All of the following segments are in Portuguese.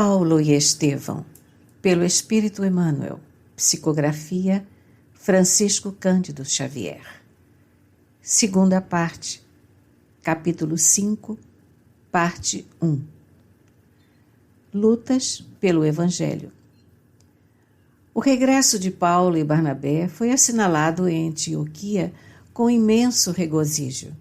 Paulo e Estevão, pelo Espírito Emmanuel, psicografia Francisco Cândido Xavier. Segunda parte, capítulo 5, parte 1. Lutas pelo Evangelho. O regresso de Paulo e Barnabé foi assinalado em Antioquia com imenso regozijo.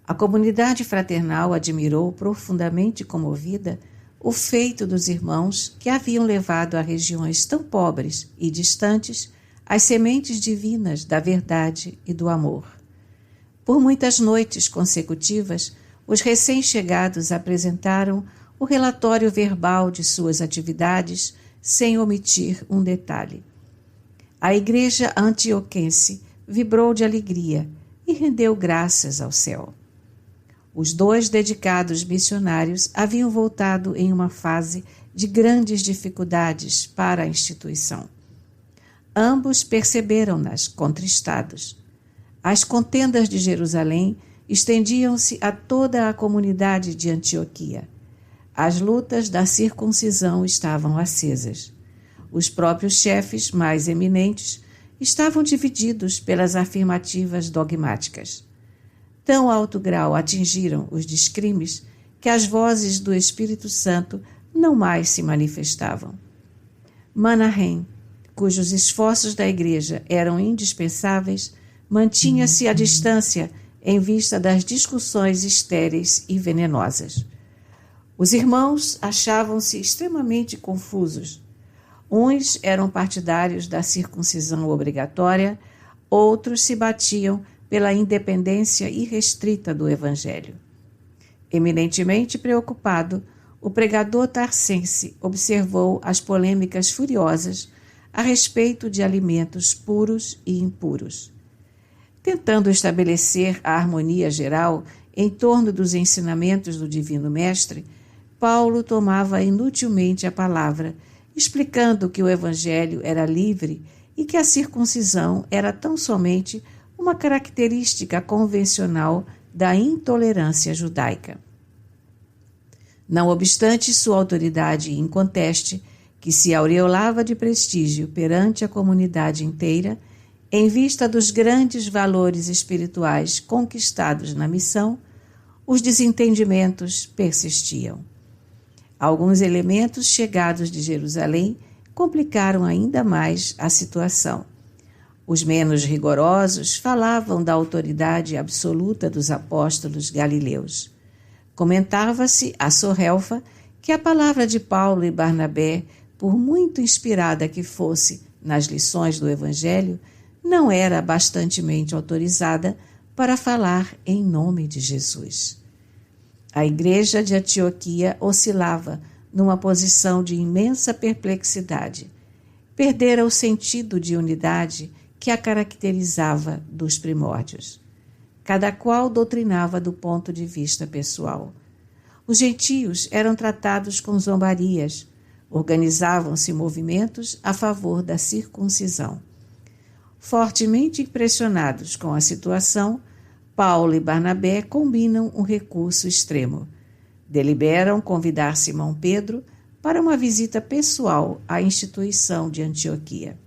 A comunidade fraternal admirou profundamente comovida o feito dos irmãos que haviam levado a regiões tão pobres e distantes as sementes divinas da verdade e do amor. Por muitas noites consecutivas, os recém-chegados apresentaram o relatório verbal de suas atividades sem omitir um detalhe. A igreja antioquense vibrou de alegria e rendeu graças ao céu. Os dois dedicados missionários haviam voltado em uma fase de grandes dificuldades para a instituição. Ambos perceberam-nas contristados. As contendas de Jerusalém estendiam-se a toda a comunidade de Antioquia. As lutas da circuncisão estavam acesas. Os próprios chefes mais eminentes estavam divididos pelas afirmativas dogmáticas. Tão alto grau atingiram os descrimes que as vozes do Espírito Santo não mais se manifestavam. Manahem, cujos esforços da igreja eram indispensáveis, mantinha-se à distância em vista das discussões estéreis e venenosas. Os irmãos achavam-se extremamente confusos. Uns eram partidários da circuncisão obrigatória, outros se batiam pela independência irrestrita do Evangelho. Eminentemente preocupado, o pregador tarsense observou as polêmicas furiosas a respeito de alimentos puros e impuros. Tentando estabelecer a harmonia geral em torno dos ensinamentos do Divino Mestre, Paulo tomava inutilmente a palavra, explicando que o Evangelho era livre e que a circuncisão era tão somente uma característica convencional da intolerância judaica. Não obstante sua autoridade inconteste, que se aureolava de prestígio perante a comunidade inteira, em vista dos grandes valores espirituais conquistados na missão, os desentendimentos persistiam. Alguns elementos chegados de Jerusalém complicaram ainda mais a situação. Os menos rigorosos falavam da autoridade absoluta dos apóstolos galileus. Comentava-se a sorrelfa que a palavra de Paulo e Barnabé, por muito inspirada que fosse nas lições do Evangelho, não era bastantemente autorizada para falar em nome de Jesus. A igreja de Antioquia oscilava numa posição de imensa perplexidade. Perdera o sentido de unidade que a caracterizava dos primórdios. Cada qual doutrinava do ponto de vista pessoal. Os gentios eram tratados com zombarias, organizavam-se movimentos a favor da circuncisão. Fortemente impressionados com a situação, Paulo e Barnabé combinam um recurso extremo. Deliberam convidar Simão Pedro para uma visita pessoal à instituição de Antioquia.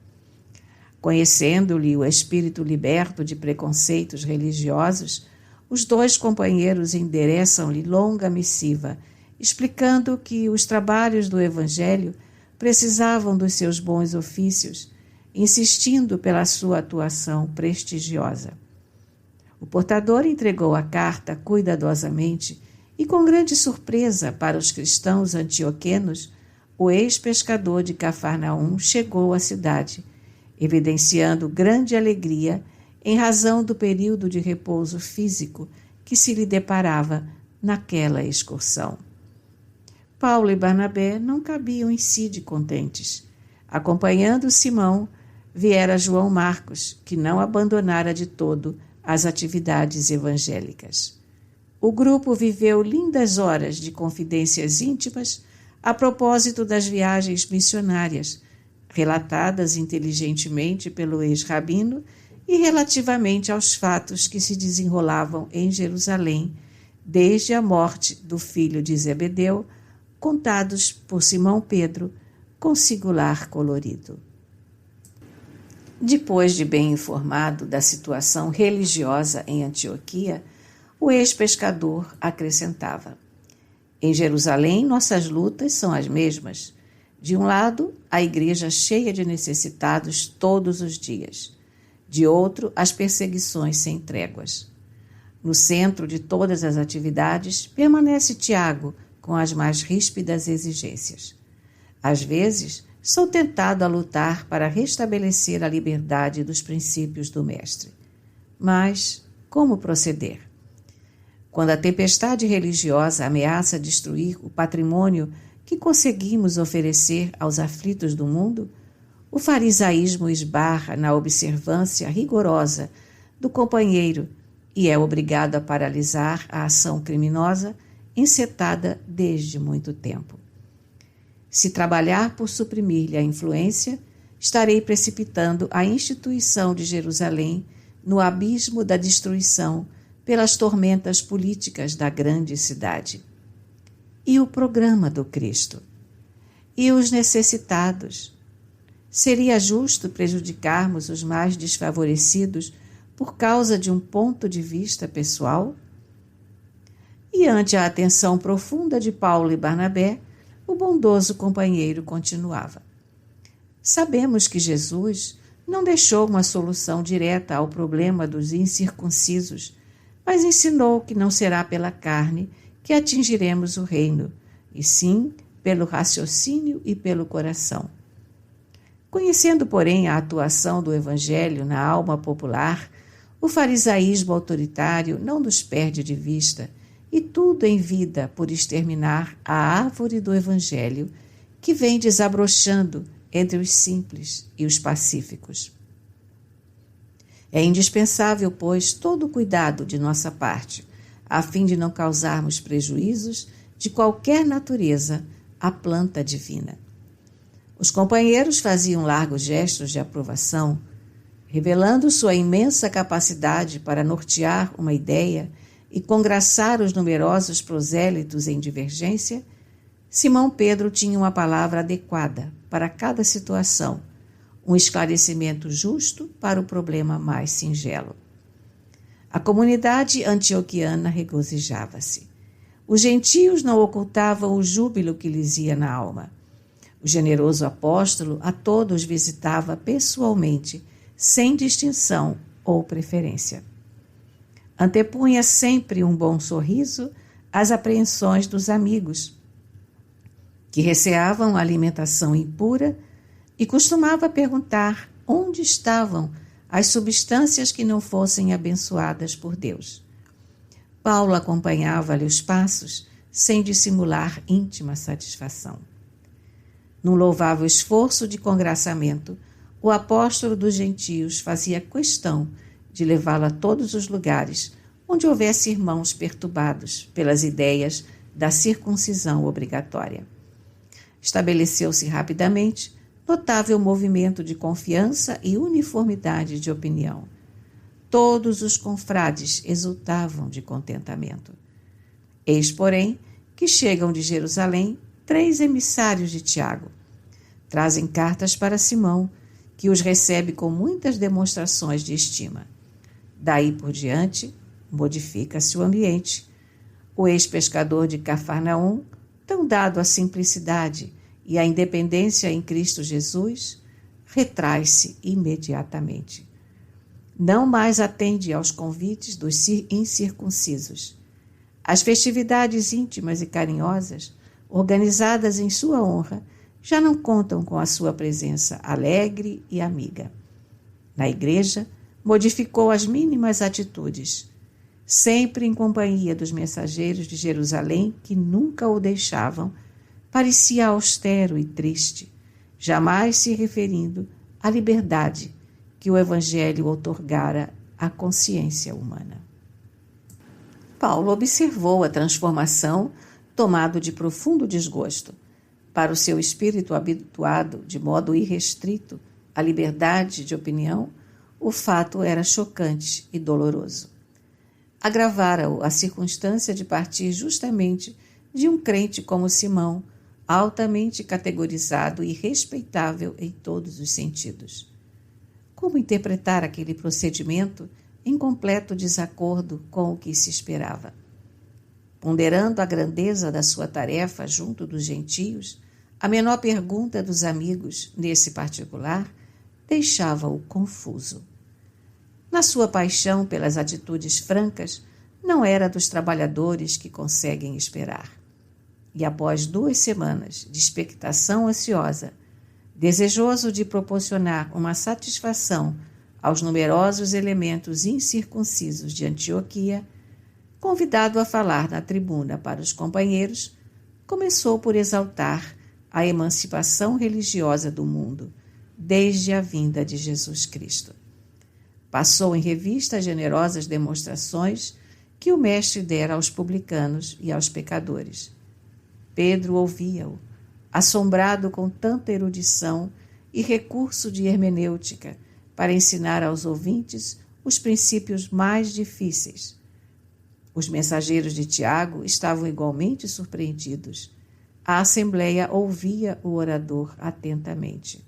Conhecendo-lhe o espírito liberto de preconceitos religiosos, os dois companheiros endereçam-lhe longa missiva, explicando que os trabalhos do Evangelho precisavam dos seus bons ofícios, insistindo pela sua atuação prestigiosa. O portador entregou a carta cuidadosamente e, com grande surpresa para os cristãos antioquenos, o ex-pescador de Cafarnaum chegou à cidade, evidenciando grande alegria em razão do período de repouso físico que se lhe deparava naquela excursão. Paulo e Barnabé não cabiam em si de contentes. Acompanhando Simão, viera João Marcos, que não abandonara de todo as atividades evangélicas. O grupo viveu lindas horas de confidências íntimas a propósito das viagens missionárias, relatadas inteligentemente pelo ex-rabino e relativamente aos fatos que se desenrolavam em Jerusalém, desde a morte do filho de Zebedeu, contados por Simão Pedro com singular colorido. Depois de bem informado da situação religiosa em Antioquia, o ex-pescador acrescentava: em Jerusalém, nossas lutas são as mesmas. De um lado, a igreja cheia de necessitados todos os dias. De outro, as perseguições sem tréguas. No centro de todas as atividades, permanece Tiago com as mais ríspidas exigências. Às vezes, sou tentado a lutar para restabelecer a liberdade dos princípios do Mestre. Mas como proceder? Quando a tempestade religiosa ameaça destruir o patrimônio que conseguimos oferecer aos aflitos do mundo, o farisaísmo esbarra na observância rigorosa do companheiro e é obrigado a paralisar a ação criminosa encetada desde muito tempo. Se trabalhar por suprimir-lhe a influência, estarei precipitando a instituição de Jerusalém no abismo da destruição pelas tormentas políticas da grande cidade. E o programa do Cristo? E os necessitados? Seria justo prejudicarmos os mais desfavorecidos por causa de um ponto de vista pessoal? E ante a atenção profunda de Paulo e Barnabé, o bondoso companheiro continuava: sabemos que Jesus não deixou uma solução direta ao problema dos incircuncisos, mas ensinou que não será pela carne que atingiremos o reino, e sim pelo raciocínio e pelo coração. Conhecendo, porém, a atuação do Evangelho na alma popular, o farisaísmo autoritário não nos perde de vista e tudo envida por exterminar a árvore do Evangelho que vem desabrochando entre os simples e os pacíficos. É indispensável, pois, todo o cuidado de nossa parte, a fim de não causarmos prejuízos de qualquer natureza à planta divina. Os companheiros faziam largos gestos de aprovação, revelando sua imensa capacidade para nortear uma ideia e congraçar os numerosos prosélitos em divergência. Simão Pedro tinha uma palavra adequada para cada situação, um esclarecimento justo para o problema mais singelo. A comunidade antioquiana regozijava-se. Os gentios não ocultavam o júbilo que lhes ia na alma. O generoso apóstolo a todos visitava pessoalmente, sem distinção ou preferência. Antepunha sempre um bom sorriso às apreensões dos amigos, que receavam a alimentação impura, e costumava perguntar onde estavam as substâncias que não fossem abençoadas por Deus. Paulo acompanhava-lhe os passos, sem dissimular íntima satisfação. Num louvável esforço de congraçamento, o apóstolo dos gentios fazia questão de levá-lo a todos os lugares onde houvesse irmãos perturbados pelas ideias da circuncisão obrigatória. Estabeleceu-se rapidamente notável movimento de confiança e uniformidade de opinião. Todos os confrades exultavam de contentamento. Eis, porém, que chegam de Jerusalém 3 emissários de Tiago. Trazem cartas para Simão, que os recebe com muitas demonstrações de estima. Daí por diante, modifica-se o ambiente. O ex-pescador de Cafarnaum, tão dado à simplicidade e à independência em Cristo Jesus, retrai-se imediatamente. Não mais atende aos convites dos incircuncisos. As festividades íntimas e carinhosas, organizadas em sua honra, já não contam com a sua presença alegre e amiga. Na igreja, modificou as mínimas atitudes, sempre em companhia dos mensageiros de Jerusalém que nunca o deixavam. Parecia austero e triste, jamais se referindo à liberdade que o Evangelho outorgara à consciência humana. Paulo observou a transformação, tomado de profundo desgosto. Para o seu espírito habituado de modo irrestrito à liberdade de opinião, o fato era chocante e doloroso. Agravara-o a circunstância de partir justamente de um crente como Simão, altamente categorizado e respeitável em todos os sentidos. Como interpretar aquele procedimento em completo desacordo com o que se esperava? Ponderando a grandeza da sua tarefa junto dos gentios, a menor pergunta dos amigos, nesse particular, deixava-o confuso. Na sua paixão pelas atitudes francas, não era dos trabalhadores que conseguem esperar. E após 2 semanas de expectação ansiosa, desejoso de proporcionar uma satisfação aos numerosos elementos incircuncisos de Antioquia, convidado a falar na tribuna para os companheiros, começou por exaltar a emancipação religiosa do mundo, desde a vinda de Jesus Cristo. Passou em revista as generosas demonstrações que o Mestre dera aos publicanos e aos pecadores. Pedro ouvia-o, assombrado com tanta erudição e recurso de hermenêutica para ensinar aos ouvintes os princípios mais difíceis. Os mensageiros de Tiago estavam igualmente surpreendidos. A assembleia ouvia o orador atentamente.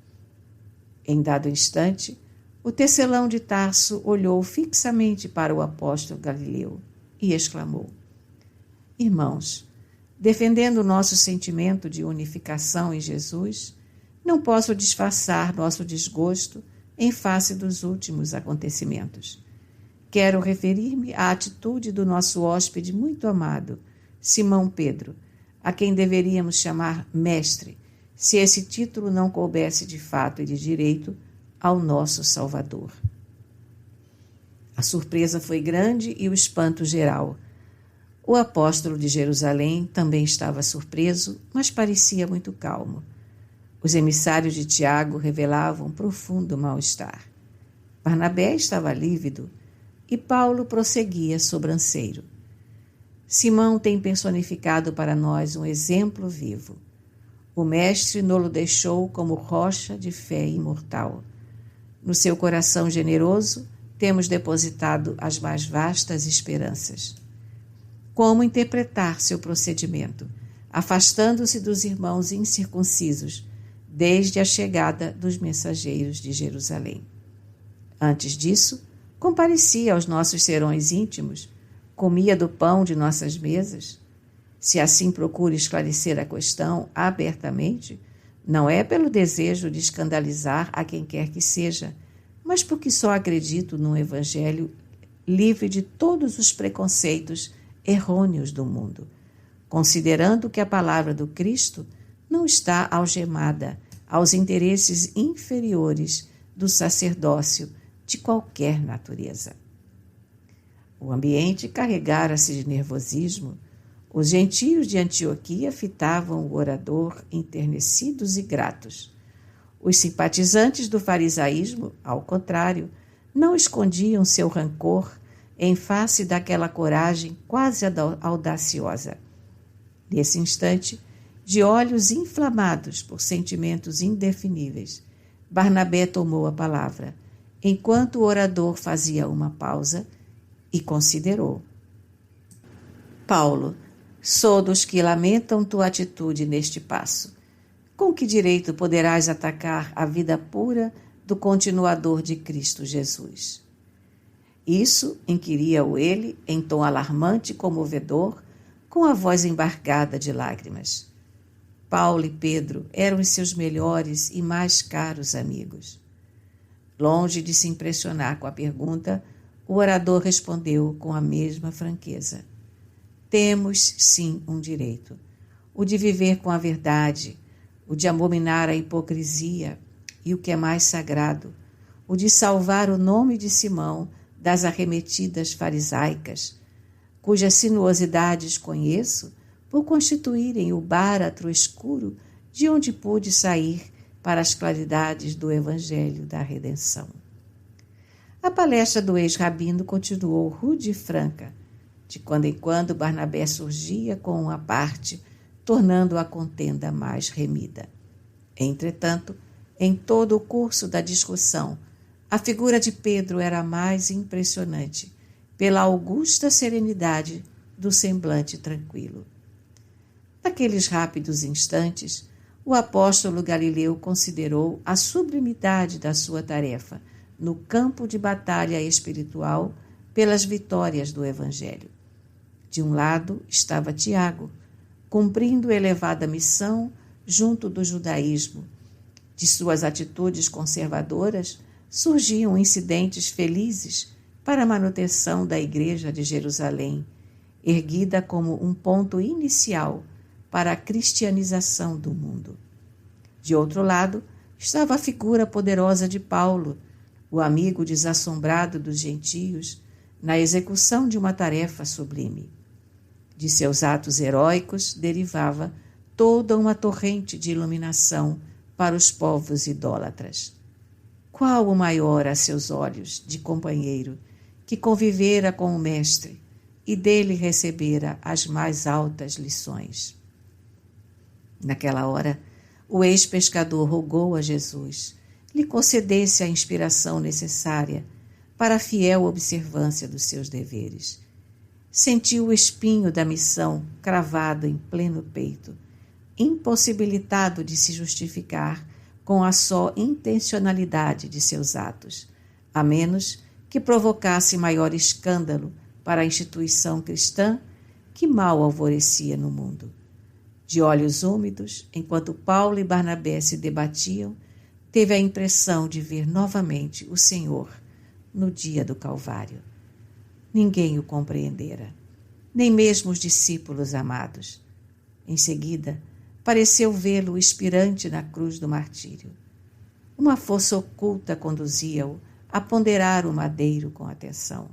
Em dado instante, o tecelão de Tarso olhou fixamente para o apóstolo Galileu e exclamou: Irmãos, defendendo o nosso sentimento de unificação em Jesus, não posso disfarçar nosso desgosto em face dos últimos acontecimentos. Quero referir-me à atitude do nosso hóspede muito amado, Simão Pedro, a quem deveríamos chamar mestre, se esse título não coubesse de fato e de direito ao nosso Salvador. A surpresa foi grande e o espanto geral. O apóstolo de Jerusalém também estava surpreso, mas parecia muito calmo. Os emissários de Tiago revelavam profundo mal-estar. Barnabé estava lívido e Paulo prosseguia sobranceiro. Simão tem personificado para nós um exemplo vivo. O Mestre nos deixou como rocha de fé imortal. No seu coração generoso, temos depositado as mais vastas esperanças. Como interpretar seu procedimento, afastando-se dos irmãos incircuncisos, desde a chegada dos mensageiros de Jerusalém? Antes disso, comparecia aos nossos serões íntimos, comia do pão de nossas mesas. Se assim procura esclarecer a questão abertamente, não é pelo desejo de escandalizar a quem quer que seja, mas porque só acredito num evangelho livre de todos os preconceitos errôneos do mundo, considerando que a palavra do Cristo não está algemada aos interesses inferiores do sacerdócio de qualquer natureza. O ambiente carregara-se de nervosismo. Os gentios de Antioquia fitavam o orador enternecidos e gratos. Os simpatizantes do farisaísmo, ao contrário, não escondiam seu rancor em face daquela coragem quase audaciosa. Nesse instante, de olhos inflamados por sentimentos indefiníveis, Barnabé tomou a palavra, enquanto o orador fazia uma pausa, e considerou. Paulo, sou dos que lamentam tua atitude neste passo. Com que direito poderás atacar a vida pura do continuador de Cristo Jesus? Isso inquiria-o ele, em tom alarmante e comovedor, com a voz embargada de lágrimas. Paulo e Pedro eram os seus melhores e mais caros amigos. Longe de se impressionar com a pergunta, o orador respondeu com a mesma franqueza. Temos, sim, um direito, o de viver com a verdade, o de abominar a hipocrisia e, o que é mais sagrado, o de salvar o nome de Simão das arremetidas farisaicas, cujas sinuosidades conheço por constituírem o báratro escuro de onde pude sair para as claridades do Evangelho da Redenção. A palestra do ex-rabino continuou rude e franca. De quando em quando, Barnabé surgia com uma parte, tornando a contenda mais remida. Entretanto, em todo o curso da discussão, a figura de Pedro era mais impressionante, pela augusta serenidade do semblante tranquilo. Naqueles rápidos instantes, o apóstolo Galileu considerou a sublimidade da sua tarefa no campo de batalha espiritual pelas vitórias do Evangelho. De um lado estava Tiago, cumprindo elevada missão junto do judaísmo. De suas atitudes conservadoras surgiam incidentes felizes para a manutenção da Igreja de Jerusalém, erguida como um ponto inicial para a cristianização do mundo. De outro lado, estava a figura poderosa de Paulo, o amigo desassombrado dos gentios, na execução de uma tarefa sublime. De seus atos heróicos derivava toda uma torrente de iluminação para os povos idólatras. Qual o maior a seus olhos de companheiro que convivera com o Mestre e dele recebera as mais altas lições? Naquela hora, o ex-pescador rogou a Jesus lhe concedesse a inspiração necessária para a fiel observância dos seus deveres. Sentiu o espinho da missão cravado em pleno peito, impossibilitado de se justificar com a só intencionalidade de seus atos, a menos que provocasse maior escândalo para a instituição cristã que mal alvorecia no mundo. De olhos úmidos, enquanto Paulo e Barnabé se debatiam, teve a impressão de ver novamente o Senhor no dia do Calvário. Ninguém o compreendera, nem mesmo os discípulos amados. Em seguida, pareceu vê-lo expirante na cruz do martírio. Uma força oculta conduzia-o a ponderar o madeiro com atenção.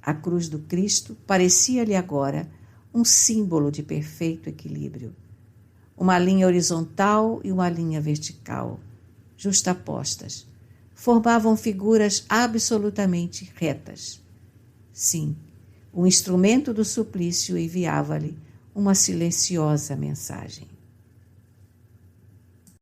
A cruz do Cristo parecia-lhe agora um símbolo de perfeito equilíbrio. Uma linha horizontal e uma linha vertical, justapostas, formavam figuras absolutamente retas. Sim, o instrumento do suplício enviava-lhe uma silenciosa mensagem.